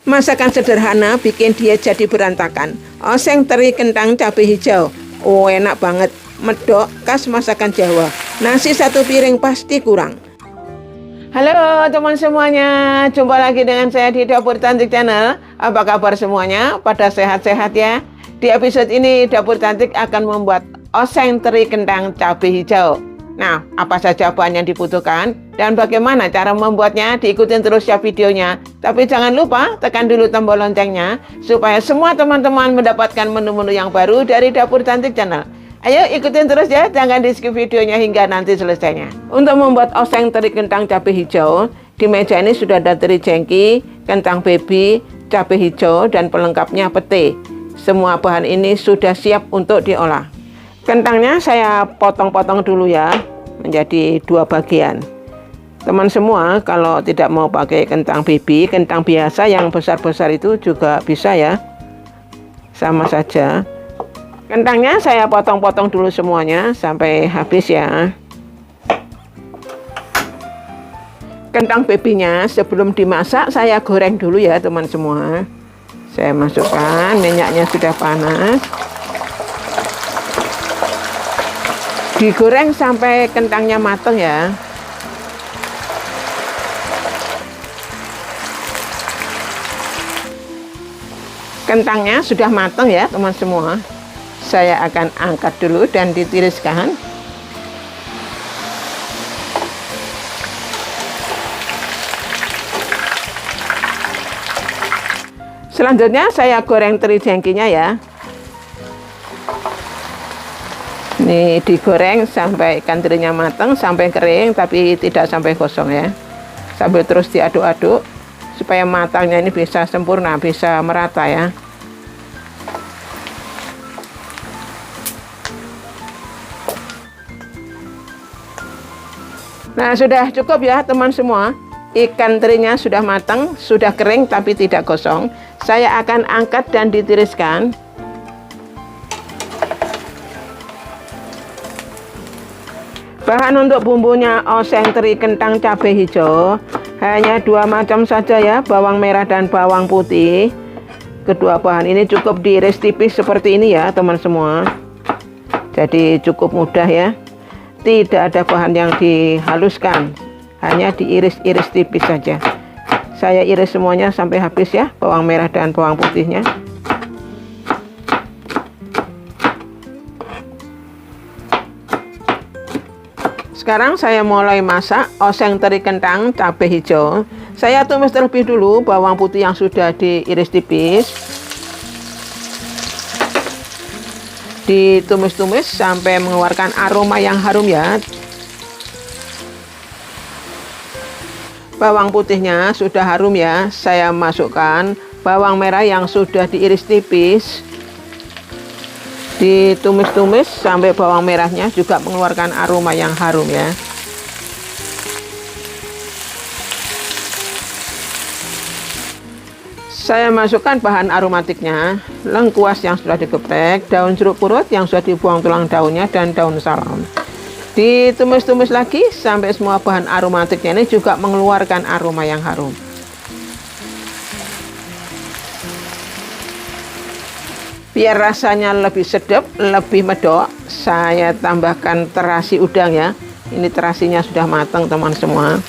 Masakan sederhana bikin diet jadi berantakan. Oseng teri kentang cabai hijau. Oh, enak banget. Medok khas masakan Jawa. Nasi satu piring pasti kurang. Halo teman semuanya, jumpa lagi dengan saya di Dapur Cantik Channel. Apa kabar semuanya? Pada sehat-sehat ya? Di episode ini Dapur Cantik akan membuat oseng teri kentang cabai hijau. Nah, apa saja bahan yang dibutuhkan dan bagaimana cara membuatnya? Diikutin terus ya videonya. Tapi jangan lupa tekan dulu tombol loncengnya supaya semua teman-teman mendapatkan menu-menu yang baru dari Dapur Cantik Channel. Ayo ikutin terus ya, jangan di skip videonya hingga nanti selesainya. Untuk membuat oseng teri kentang cabai hijau, di meja ini sudah ada teri jengki, kentang baby, cabai hijau, dan pelengkapnya pete. Semua bahan ini sudah siap untuk diolah. Kentangnya saya potong-potong dulu ya, menjadi 2 bagian. Teman semua, kalau tidak mau pakai kentang baby, kentang biasa yang besar-besar itu juga bisa ya. Sama saja. Kentangnya saya potong-potong dulu semuanya sampai habis ya. Kentang babynya sebelum dimasak saya goreng dulu ya teman semua. Saya masukkan, minyaknya sudah panas. Digoreng sampai kentangnya matang ya. Kentangnya sudah matang ya teman semua. Saya akan angkat dulu dan ditiriskan. Selanjutnya saya goreng teri jengkinya ya. Ini digoreng sampai ikan terinya matang, sampai kering tapi tidak sampai gosong ya. Sambil terus diaduk-aduk supaya matangnya ini bisa sempurna, bisa merata ya. Nah, sudah cukup ya teman semua. Ikan terinya sudah matang, sudah kering tapi tidak gosong. Saya akan angkat dan ditiriskan. Bahan untuk bumbunya oseng teri kentang cabai hijau hanya 2 macam saja ya, bawang merah dan bawang putih. Kedua bahan ini cukup diiris tipis seperti ini ya teman semua. Jadi cukup mudah ya. Tidak ada bahan yang dihaluskan, hanya diiris-iris tipis saja. Saya iris semuanya sampai habis ya, bawang merah dan bawang putihnya. Sekarang saya mulai masak oseng teri kentang cabai hijau. Saya tumis terlebih dulu bawang putih yang sudah diiris tipis. Ditumis-tumis sampai mengeluarkan aroma yang harum ya. Bawang putihnya sudah harum ya. Saya masukkan bawang merah yang sudah diiris tipis. Ditumis-tumis sampai bawang merahnya juga mengeluarkan aroma yang harum ya. Saya masukkan bahan aromatiknya, lengkuas yang sudah digeprek, daun jeruk purut yang sudah dibuang tulang daunnya, dan daun salam. Ditumis-tumis lagi sampai semua bahan aromatiknya ini juga mengeluarkan aroma yang harum. Biar rasanya lebih sedap, lebih medok, saya tambahkan terasi udang ya. Ini terasinya sudah matang teman semua.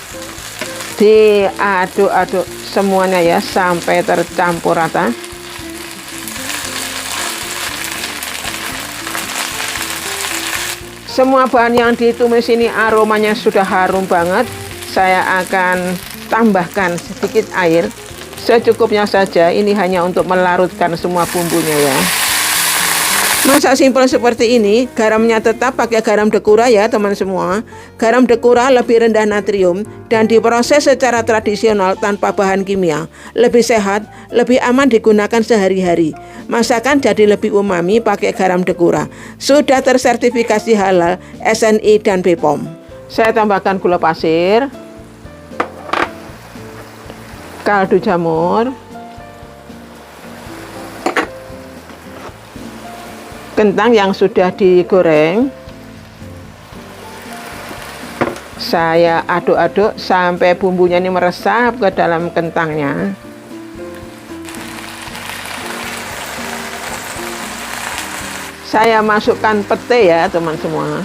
Diaduk-aduk semuanya ya sampai tercampur rata. Semua bahan yang ditumis ini aromanya sudah harum banget. Saya akan tambahkan sedikit air. Secukupnya saja, ini hanya untuk melarutkan semua bumbunya ya. Masak simpel seperti ini, garamnya tetap pakai garam dekura ya teman semua. Garam dekura lebih rendah natrium dan diproses secara tradisional tanpa bahan kimia. Lebih sehat, lebih aman digunakan sehari-hari. Masakan jadi lebih umami pakai garam dekura. Sudah tersertifikasi halal, SNI dan BPOM. Saya tambahkan gula pasir, kaldu jamur, kentang yang sudah digoreng. Saya aduk-aduk sampai bumbunya ini meresap ke dalam kentangnya. Saya masukkan pete ya teman semua.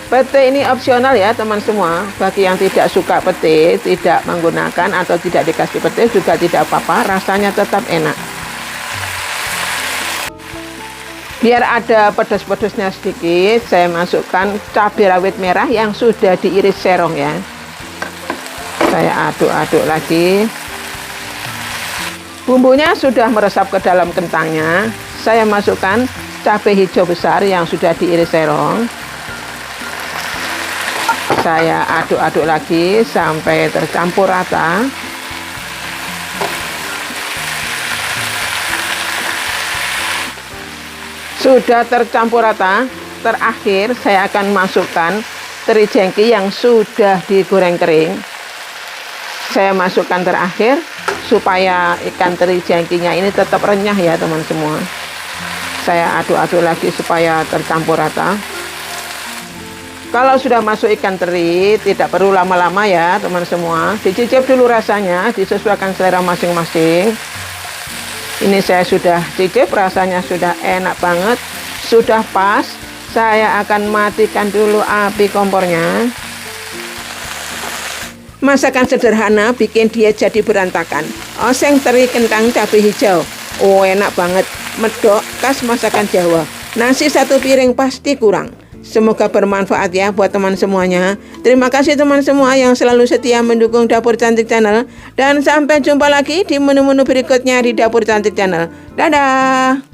Pete ini opsional ya teman semua. Bagi yang tidak suka pete, tidak menggunakan atau tidak dikasih pete juga tidak apa-apa, rasanya tetap enak. Biar ada pedas-pedasnya sedikit, saya masukkan cabai rawit merah yang sudah diiris serong ya. Saya aduk-aduk lagi. Bumbunya sudah meresap ke dalam kentangnya. Saya masukkan cabai hijau besar yang sudah diiris serong. Saya aduk-aduk lagi sampai tercampur rata. Sudah tercampur rata, terakhir saya akan masukkan teri jengki yang sudah digoreng kering. Saya masukkan terakhir supaya ikan teri jengkinya ini tetap renyah ya teman semua. Saya aduk-aduk lagi supaya tercampur rata. Kalau sudah masuk ikan teri, tidak perlu lama-lama ya teman semua. Dicicip dulu rasanya, disesuaikan selera masing-masing. Ini saya sudah cicip, rasanya sudah enak banget, sudah pas. Saya akan matikan dulu api kompornya. Masakan sederhana bikin diet jadi berantakan. Oseng teri kentang cabai hijau. Oh enak banget, medok khas masakan Jawa. Nasi satu piring pasti kurang. Semoga bermanfaat ya buat teman semuanya. Terima kasih teman semua yang selalu setia mendukung Dapur Cantik Channel. Dan sampai jumpa lagi di menu-menu berikutnya di Dapur Cantik Channel. Dadah!